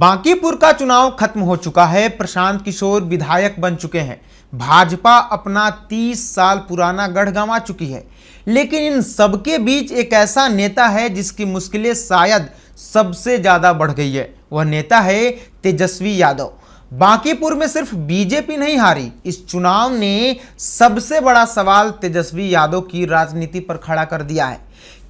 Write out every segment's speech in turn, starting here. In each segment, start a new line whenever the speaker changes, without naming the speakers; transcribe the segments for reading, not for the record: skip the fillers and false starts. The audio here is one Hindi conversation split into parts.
बांकीपुर का चुनाव खत्म हो चुका है। प्रशांत किशोर विधायक बन चुके हैं। भाजपा अपना 30 साल पुराना गढ़ गंवा चुकी है, लेकिन इन सबके बीच एक ऐसा नेता है जिसकी मुश्किलें शायद सबसे ज्यादा बढ़ गई है। वह नेता है तेजस्वी यादव। बांकीपुर में सिर्फ बीजेपी नहीं हारी, इस चुनाव ने सबसे बड़ा सवाल तेजस्वी यादव की राजनीति पर खड़ा कर दिया है।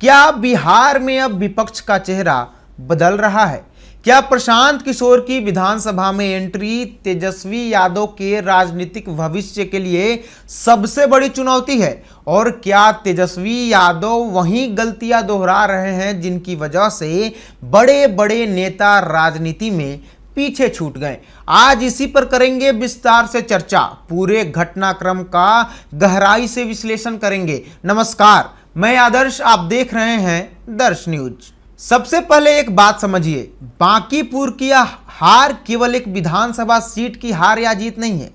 क्या बिहार में अब विपक्ष का चेहरा बदल रहा है? क्या प्रशांत किशोर की विधानसभा में एंट्री तेजस्वी यादव के राजनीतिक भविष्य के लिए सबसे बड़ी चुनौती है? और क्या तेजस्वी यादव वही गलतियां दोहरा रहे हैं जिनकी वजह से बड़े बड़े नेता राजनीति में पीछे छूट गए? आज इसी पर करेंगे विस्तार से चर्चा। पूरे घटनाक्रम का गहराई से विश्लेषण करेंगे। नमस्कार, मैं आदर्श, आप देख रहे हैं दर्श न्यूज। सबसे पहले एक बात समझिए, बांकीपुर की यह हार केवल एक विधानसभा सीट की हार या जीत नहीं है।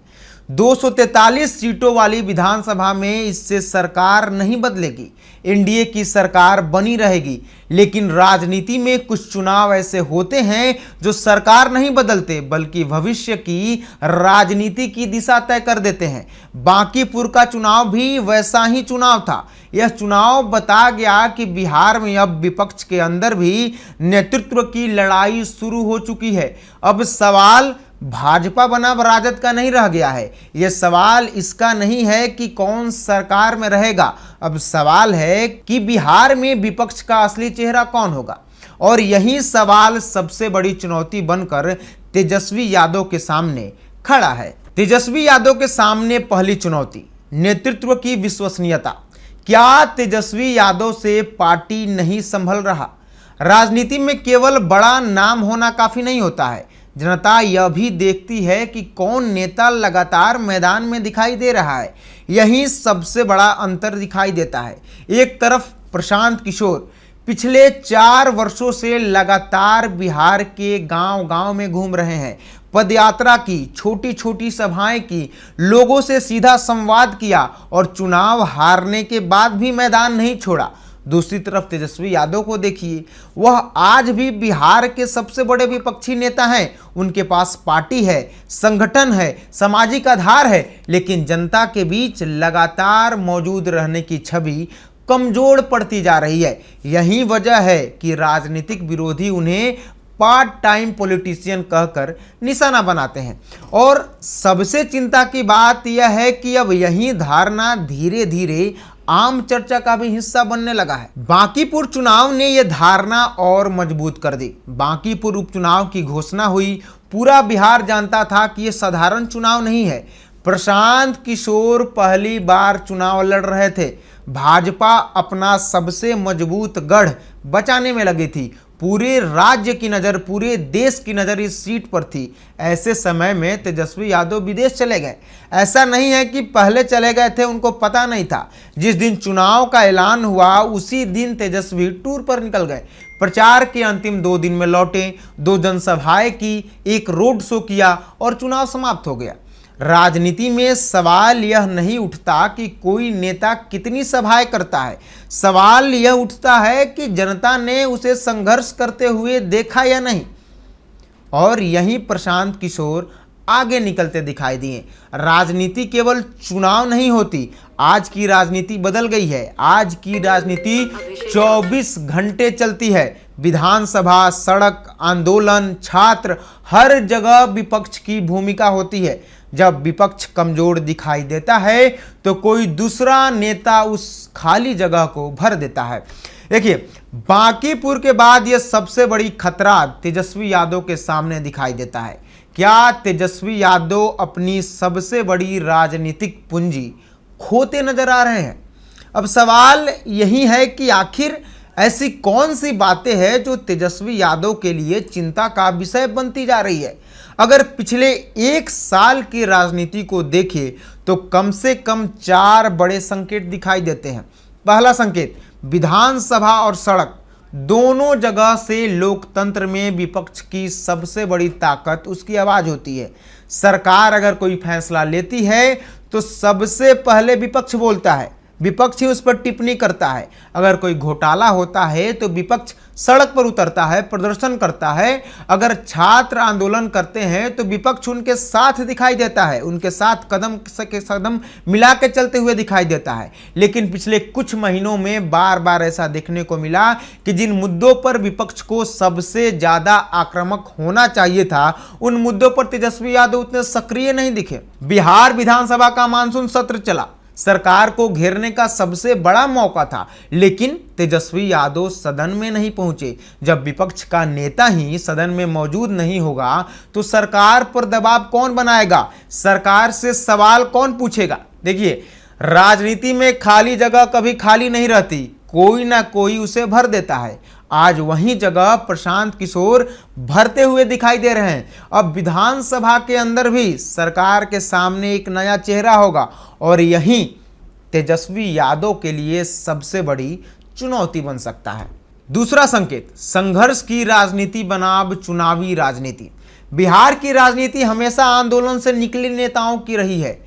243 सीटों वाली विधानसभा में इससे सरकार नहीं बदलेगी, एनडीए की सरकार बनी रहेगी। लेकिन राजनीति में कुछ चुनाव ऐसे होते हैं जो सरकार नहीं बदलते बल्कि भविष्य की राजनीति की दिशा तय कर देते हैं। बांकीपुर का चुनाव भी वैसा ही चुनाव था। यह चुनाव बता गया कि बिहार में अब विपक्ष के अंदर भी नेतृत्व की लड़ाई शुरू हो चुकी है। अब सवाल भाजपा बनाम राजद का नहीं रह गया है। यह सवाल इसका नहीं है कि कौन सरकार में रहेगा, अब सवाल है कि बिहार में विपक्ष का असली चेहरा कौन होगा। और यही सवाल सबसे बड़ी चुनौती बनकर तेजस्वी यादव के सामने खड़ा है। तेजस्वी यादव के सामने पहली चुनौती, नेतृत्व की विश्वसनीयता। क्या तेजस्वी यादव से पार्टी नहीं संभल रहा? राजनीति में केवल बड़ा नाम होना काफी नहीं होता है। जनता यह भी देखती है कि कौन नेता लगातार मैदान में दिखाई दे रहा है। यही सबसे बड़ा अंतर दिखाई देता है। एक तरफ प्रशांत किशोर पिछले 4 वर्षों से लगातार बिहार के गांव-गांव में घूम रहे हैं, पदयात्रा की, छोटी छोटी सभाएं की, लोगों से सीधा संवाद किया और चुनाव हारने के बाद भी मैदान नहीं छोड़ा। दूसरी तरफ तेजस्वी यादव को देखिए, वह आज भी बिहार के सबसे बड़े विपक्षी नेता हैं। उनके पास पार्टी है, संगठन है, सामाजिक आधार है, लेकिन जनता के बीच लगातार मौजूद रहने की छवि कमजोर पड़ती जा रही है। यही वजह है कि राजनीतिक विरोधी उन्हें पार्ट टाइम पॉलिटिशियन कहकर निशाना बनाते हैं। और सबसे चिंता की बात यह है कि अब यही धारणा धीरे धीरे आम चर्चा का भी हिस्सा बनने लगा है। बांकीपुर चुनाव ने यह धारणा और मजबूत कर दी। बांकीपुर उपचुनाव की घोषणा हुई, पूरा बिहार जानता था कि यह साधारण चुनाव नहीं है। प्रशांत किशोर पहली बार चुनाव लड़ रहे थे। भाजपा अपना सबसे मजबूत गढ़ बचाने में लगी थी। पूरे राज्य की नज़र, पूरे देश की नज़र इस सीट पर थी। ऐसे समय में तेजस्वी यादव विदेश चले गए। ऐसा नहीं है कि पहले चले गए थे, उनको पता नहीं था। जिस दिन चुनाव का ऐलान हुआ उसी दिन तेजस्वी टूर पर निकल गए। प्रचार के अंतिम 2 दिन में लौटे, 2 जनसभाएं की, एक रोड शो किया और चुनाव समाप्त हो गया। राजनीति में सवाल यह नहीं उठता कि कोई नेता कितनी सभाएं करता है, सवाल यह उठता है कि जनता ने उसे संघर्ष करते हुए देखा या नहीं। और यही प्रशांत किशोर आगे निकलते दिखाई दिए। राजनीति केवल चुनाव नहीं होती, आज की राजनीति बदल गई है। आज की राजनीति 24 घंटे चलती है। विधानसभा, सड़क, आंदोलन, छात्र, हर जगह विपक्ष की भूमिका होती है। जब विपक्ष कमजोर दिखाई देता है तो कोई दूसरा नेता उस खाली जगह को भर देता है। देखिए, बांकीपुर के बाद यह सबसे बड़ी खतरा तेजस्वी यादव के सामने दिखाई देता है। क्या तेजस्वी यादव अपनी सबसे बड़ी राजनीतिक पूंजी खोते नजर आ रहे हैं? अब सवाल यही है कि आखिर ऐसी कौन सी बातें हैं जो तेजस्वी यादव के लिए चिंता का विषय बनती जा रही है? अगर पिछले 1 साल की राजनीति को देखें तो कम से कम 4 बड़े संकेत दिखाई देते हैं। पहला संकेत, विधानसभा और सड़क दोनों जगह से लोकतंत्र में विपक्ष की सबसे बड़ी ताकत उसकी आवाज होती है। सरकार अगर कोई फैसला लेती है तो सबसे पहले विपक्ष बोलता है। विपक्ष ही उस पर टिप्पणी करता है। अगर कोई घोटाला होता है तो विपक्ष सड़क पर उतरता है, प्रदर्शन करता है। अगर छात्र आंदोलन करते हैं तो विपक्ष उनके साथ दिखाई देता है, उनके साथ कदम से कदम मिला के चलते हुए दिखाई देता है। लेकिन पिछले कुछ महीनों में बार बार ऐसा देखने को मिला कि जिन मुद्दों पर विपक्ष को सबसे ज्यादा आक्रामक होना चाहिए था, उन मुद्दों पर तेजस्वी यादव उतने सक्रिय नहीं दिखे। बिहार विधानसभा का मानसून सत्र चला, सरकार को घेरने का सबसे बड़ा मौका था, लेकिन तेजस्वी यादव सदन में नहीं पहुंचे। जब विपक्ष का नेता ही सदन में मौजूद नहीं होगा तो सरकार पर दबाव कौन बनाएगा, सरकार से सवाल कौन पूछेगा। देखिए, राजनीति में खाली जगह कभी खाली नहीं रहती, कोई ना कोई उसे भर देता है। आज वही जगह प्रशांत किशोर भरते हुए दिखाई दे रहे हैं। अब विधानसभा के अंदर भी सरकार के सामने एक नया चेहरा होगा और यही तेजस्वी यादव के लिए सबसे बड़ी चुनौती बन सकता है। दूसरा संकेत, संघर्ष की राजनीति बनाम चुनावी राजनीति। बिहार की राजनीति हमेशा आंदोलन से निकले नेताओं की रही है।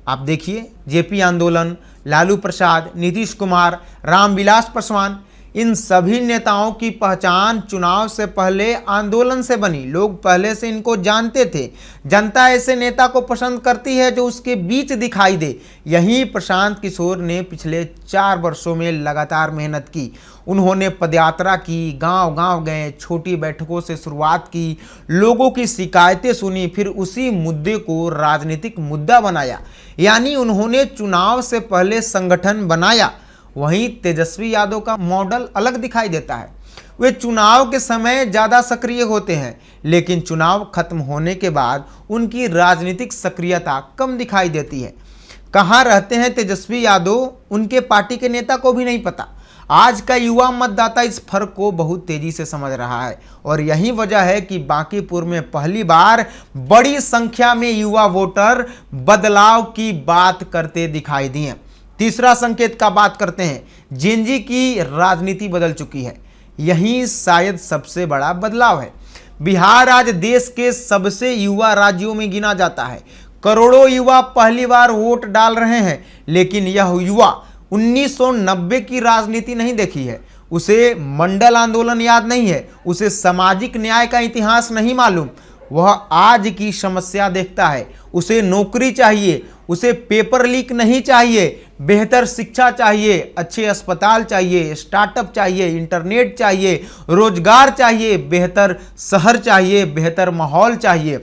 आप देखिए, जेपी आंदोलन, लालू प्रसाद, नीतीश कुमार, रामविलास पासवान, इन सभी नेताओं की पहचान चुनाव से पहले आंदोलन से बनी। लोग पहले से इनको जानते थे। जनता ऐसे नेता को पसंद करती है जो उसके बीच दिखाई दे। यही प्रशांत किशोर ने पिछले 4 वर्षों में लगातार मेहनत की। उन्होंने पदयात्रा की, गांव-गांव गए, छोटी बैठकों से शुरुआत की, लोगों की शिकायतें सुनी, फिर उसी मुद्दे को राजनीतिक मुद्दा बनाया। यानी उन्होंने चुनाव से पहले संगठन बनाया। वहीं तेजस्वी यादव का मॉडल अलग दिखाई देता है। वे चुनाव के समय ज़्यादा सक्रिय होते हैं, लेकिन चुनाव खत्म होने के बाद उनकी राजनीतिक सक्रियता कम दिखाई देती है। कहाँ रहते हैं तेजस्वी यादव, उनके पार्टी के नेता को भी नहीं पता। आज का युवा मतदाता इस फर्क को बहुत तेजी से समझ रहा है और यही वजह है कि बांकीपुर में पहली बार बड़ी संख्या में युवा वोटर बदलाव की बात करते दिखाई दिए। तीसरा संकेत का बात करते हैं, जेनजी की राजनीति बदल चुकी है। यही शायद सबसे बड़ा बदलाव है। बिहार आज देश के सबसे युवा राज्यों में गिना जाता है। करोड़ों युवा पहली बार वोट डाल रहे हैं, लेकिन यह युवा 1990 की राजनीति नहीं देखी है। उसे मंडल आंदोलन याद नहीं है, उसे सामाजिक न्याय का इतिहास नहीं मालूम। वह आज की समस्या देखता है। उसे नौकरी चाहिए, उसे पेपर लीक नहीं चाहिए, बेहतर शिक्षा चाहिए, अच्छे अस्पताल चाहिए, स्टार्टअप चाहिए, इंटरनेट चाहिए, रोजगार चाहिए, बेहतर शहर चाहिए, बेहतर माहौल चाहिए।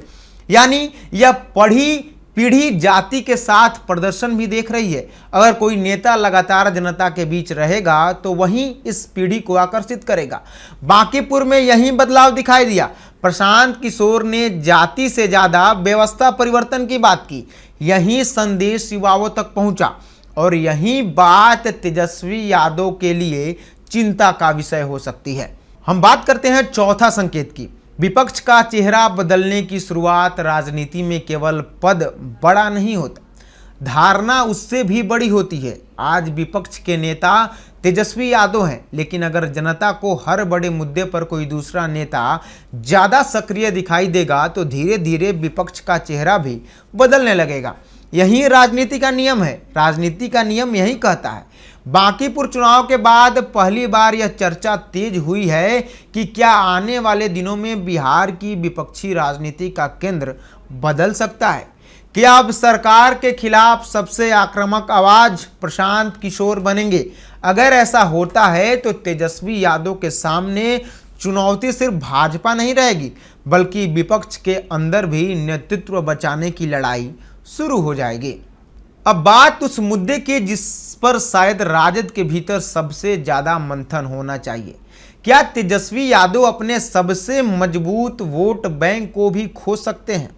यानी यह पढ़ी पीढ़ी जाति के साथ प्रदर्शन भी देख रही है। अगर कोई नेता लगातार जनता के बीच रहेगा तो वही इस पीढ़ी को आकर्षित करेगा। बांकीपुर में यही बदलाव दिखाई दिया। प्रशांत किशोर ने जाति से ज्यादा व्यवस्था परिवर्तन की बात की। यही संदेश युवाओं तक पहुंचा और यही बात तेजस्वी यादव के लिए चिंता का विषय हो सकती है। हम बात करते हैं चौथा संकेत की। विपक्ष का चेहरा बदलने की शुरुआत राजनीति में केवल पद बड़ा नहीं होता, धारणा उससे भी बड़ी होती है। आज विपक्ष के नेता तेजस्वी यादव हैं, लेकिन अगर जनता को हर बड़े मुद्दे पर कोई दूसरा नेता ज़्यादा सक्रिय दिखाई देगा तो धीरे धीरे विपक्ष का चेहरा भी बदलने लगेगा। यही राजनीति का नियम है। राजनीति का नियम यही कहता है। बांकीपुर चुनाव के बाद पहली बार यह चर्चा तेज हुई है कि क्या आने वाले दिनों में बिहार की विपक्षी राजनीति का केंद्र बदल सकता है। क्या अब सरकार के खिलाफ सबसे आक्रामक आवाज प्रशांत किशोर बनेंगे। अगर ऐसा होता है तो तेजस्वी यादव के सामने चुनौती सिर्फ भाजपा नहीं रहेगी, बल्कि विपक्ष के अंदर भी नेतृत्व बचाने की लड़ाई शुरू हो जाएगी। अब बात उस मुद्दे की जिस पर शायद राजद के भीतर सबसे ज्यादा मंथन होना चाहिए। क्या तेजस्वी यादव अपने सबसे मजबूत वोट बैंक को भी खो सकते हैं?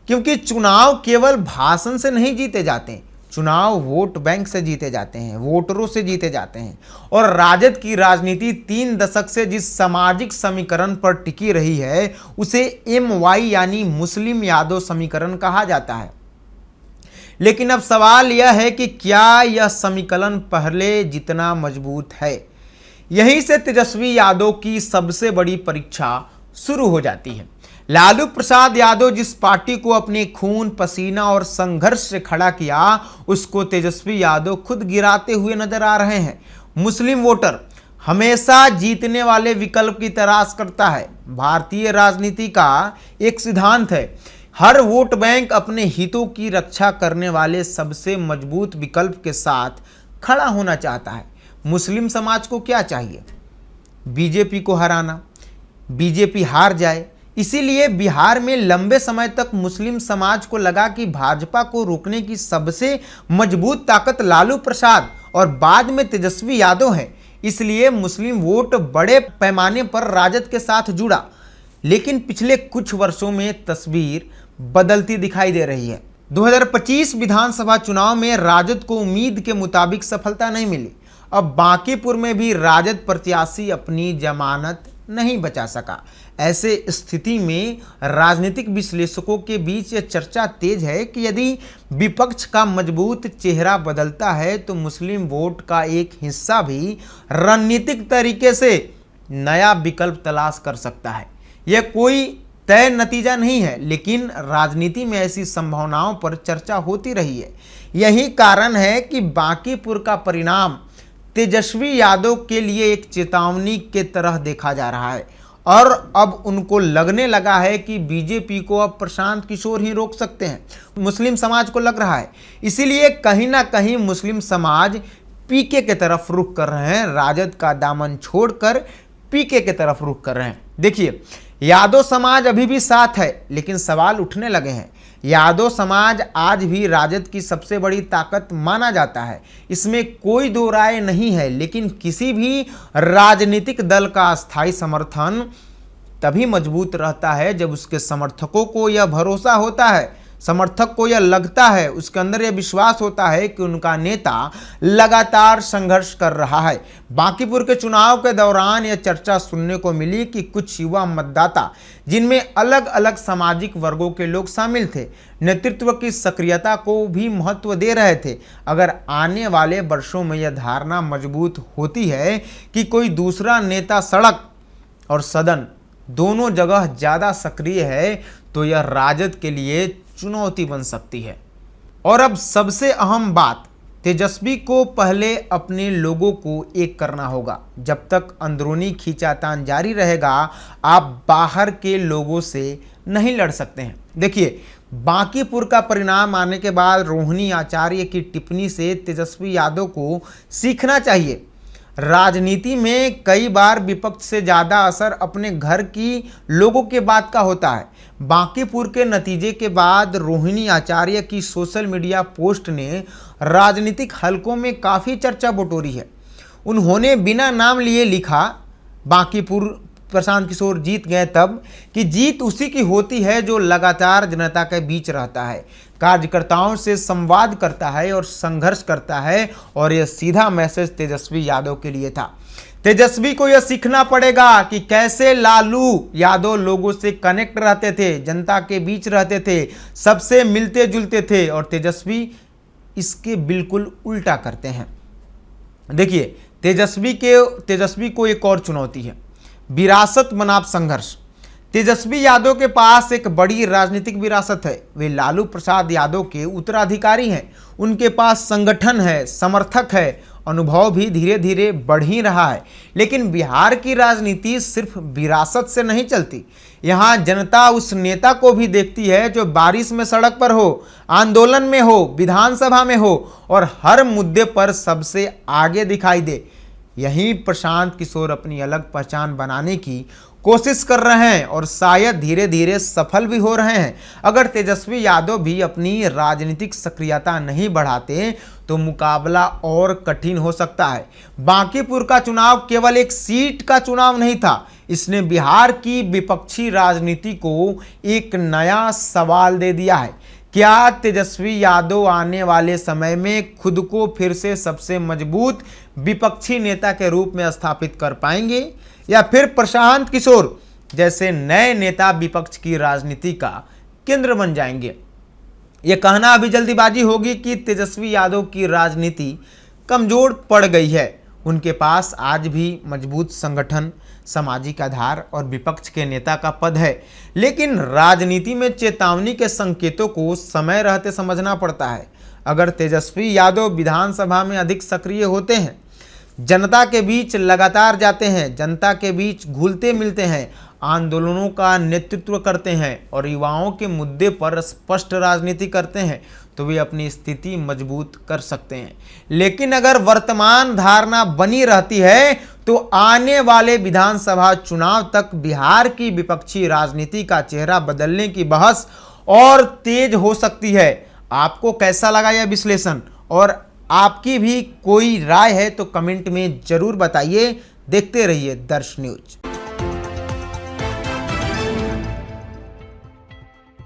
क्योंकि चुनाव केवल भाषण से नहीं जीते जाते, चुनाव वोट बैंक से जीते जाते हैं, वोटरों से जीते जाते हैं। और राजद की राजनीति 3 दशक से जिस सामाजिक समीकरण पर टिकी रही है उसे MY यानी मुस्लिम यादव समीकरण कहा जाता है। लेकिन अब सवाल यह है कि क्या यह समीकरण पहले जितना मजबूत है। यहीं से तेजस्वी यादव की सबसे बड़ी परीक्षा शुरू हो जाती है। लालू प्रसाद यादव जिस पार्टी को अपने खून पसीना और संघर्ष से खड़ा किया, उसको तेजस्वी यादव खुद गिराते हुए नजर आ रहे हैं। मुस्लिम वोटर हमेशा जीतने वाले विकल्प की तलाश करता है। भारतीय राजनीति का एक सिद्धांत है, हर वोट बैंक अपने हितों की रक्षा करने वाले सबसे मजबूत विकल्प के साथ खड़ा होना चाहता है। मुस्लिम समाज को क्या चाहिए? बीजेपी को हराना, बीजेपी हार जाए। इसीलिए बिहार में लंबे समय तक मुस्लिम समाज को लगा कि भाजपा को रोकने की सबसे मजबूत ताकत लालू प्रसाद और बाद में तेजस्वी यादव है। इसलिए मुस्लिम वोट बड़े पैमाने पर राजद के साथ जुड़ा। लेकिन पिछले कुछ वर्षों में तस्वीर बदलती दिखाई दे रही है। 2025 विधानसभा चुनाव में राजद को उम्मीद के मुताबिक सफलता नहीं मिली। अब बांकीपुर में भी राजद प्रत्याशी अपनी जमानत नहीं बचा सका। ऐसे स्थिति में राजनीतिक विश्लेषकों के बीच यह चर्चा तेज है कि यदि विपक्ष का मजबूत चेहरा बदलता है तो मुस्लिम वोट का एक हिस्सा भी रणनीतिक तरीके से नया विकल्प तलाश कर सकता है। यह कोई तय नतीजा नहीं है, लेकिन राजनीति में ऐसी संभावनाओं पर चर्चा होती रही है। यही कारण है कि बांकीपुर का परिणाम तेजस्वी यादव के लिए एक चेतावनी के तरह देखा जा रहा है और अब उनको लगने लगा है कि बीजेपी को अब प्रशांत किशोर ही रोक सकते हैं। मुस्लिम समाज को लग रहा है, इसीलिए कहीं ना कहीं मुस्लिम समाज पीके के तरफ रुख कर रहे हैं। राजद का दामन छोड़कर पीके के तरफ रुख कर रहे हैं। देखिए, यादव समाज अभी भी साथ है, लेकिन सवाल उठने लगे हैं। यादव समाज आज भी राजद की सबसे बड़ी ताकत माना जाता है, इसमें कोई दो राय नहीं है। लेकिन किसी भी राजनीतिक दल का स्थायी समर्थन तभी मजबूत रहता है जब उसके समर्थकों को यह भरोसा होता है, समर्थक को यह लगता है, उसके अंदर यह विश्वास होता है कि उनका नेता लगातार संघर्ष कर रहा है। बांकीपुर के चुनाव के दौरान यह चर्चा सुनने को मिली कि कुछ युवा मतदाता, जिनमें अलग अलग सामाजिक वर्गों के लोग शामिल थे, नेतृत्व की सक्रियता को भी महत्व दे रहे थे। अगर आने वाले वर्षों में यह धारणा मजबूत होती है कि कोई दूसरा नेता सड़क और सदन दोनों जगह ज़्यादा सक्रिय है, तो यह राजद के लिए चुनौती बन सकती है। और अब सबसे अहम बात, तेजस्वी को पहले अपने लोगों को एक करना होगा। जब तक अंदरूनी खींचातान जारी रहेगा, आप बाहर के लोगों से नहीं लड़ सकते हैं। देखिए, बांकीपुर का परिणाम आने के बाद रोहिणी आचार्य की टिप्पणी से तेजस्वी यादव को सीखना चाहिए। राजनीति में कई बार विपक्ष से ज़्यादा असर अपने घर की लोगों के बात का होता है। बांकीपुर के नतीजे के बाद रोहिणी आचार्य की सोशल मीडिया पोस्ट ने राजनीतिक हलकों में काफ़ी चर्चा बटोरी है। उन्होंने बिना नाम लिए लिखा, बांकीपुर प्रशांत किशोर जीत गए तब, कि जीत उसी की होती है जो लगातार जनता के बीच रहता है, कार्यकर्ताओं से संवाद करता है और संघर्ष करता है। और यह सीधा मैसेज तेजस्वी यादव के लिए था। तेजस्वी को यह सीखना पड़ेगा कि कैसे लालू यादव लोगों से कनेक्ट रहते थे, जनता के बीच रहते थे, सबसे मिलते जुलते थे, और तेजस्वी इसके बिल्कुल उल्टा करते हैं। देखिए, तेजस्वी को एक और चुनौती है, विरासत बनाम संघर्ष। तेजस्वी यादव के पास एक बड़ी राजनीतिक विरासत है। वे लालू प्रसाद यादव के उत्तराधिकारी हैं। उनके पास संगठन है, समर्थक है, अनुभव भी धीरे धीरे बढ़ ही रहा है। लेकिन बिहार की राजनीति सिर्फ विरासत से नहीं चलती। यहाँ जनता उस नेता को भी देखती है जो बारिश में सड़क पर हो, आंदोलन में हो, विधानसभा में हो और हर मुद्दे पर सबसे आगे दिखाई दे। यही प्रशांत किशोर अपनी अलग पहचान बनाने की कोशिश कर रहे हैं और शायद धीरे धीरे सफल भी हो रहे हैं। अगर तेजस्वी यादव भी अपनी राजनीतिक सक्रियता नहीं बढ़ाते तो मुकाबला और कठिन हो सकता है। बांकीपुर का चुनाव केवल एक सीट का चुनाव नहीं था, इसने बिहार की विपक्षी राजनीति को एक नया सवाल दे दिया है। क्या तेजस्वी यादव आने वाले समय में खुद को फिर से सबसे मजबूत विपक्षी नेता के रूप में स्थापित कर पाएंगे, या फिर प्रशांत किशोर जैसे नए नेता विपक्ष की राजनीति का केंद्र बन जाएंगे? यह कहना अभी जल्दीबाजी होगी कि तेजस्वी यादव की राजनीति कमजोर पड़ गई है। उनके पास आज भी मजबूत संगठन, सामाजिक आधार और विपक्ष के नेता का पद है, लेकिन राजनीति में चेतावनी के संकेतों को समय रहते समझना पड़ता है। अगर तेजस्वी यादव विधानसभा में अधिक सक्रिय होते हैं, जनता के बीच लगातार जाते हैं, जनता के बीच घुलते मिलते हैं, आंदोलनों का नेतृत्व करते हैं और युवाओं के मुद्दे पर स्पष्ट राजनीति करते हैं, तो वे अपनी स्थिति मजबूत कर सकते हैं। लेकिन अगर वर्तमान धारणा बनी रहती है तो आने वाले विधानसभा चुनाव तक बिहार की विपक्षी राजनीति का चेहरा बदलने की बहस और तेज हो सकती है। आपको कैसा लगा यह विश्लेषण और आपकी भी कोई राय है तो कमेंट में जरूर बताइए। देखते रहिए दर्श न्यूज।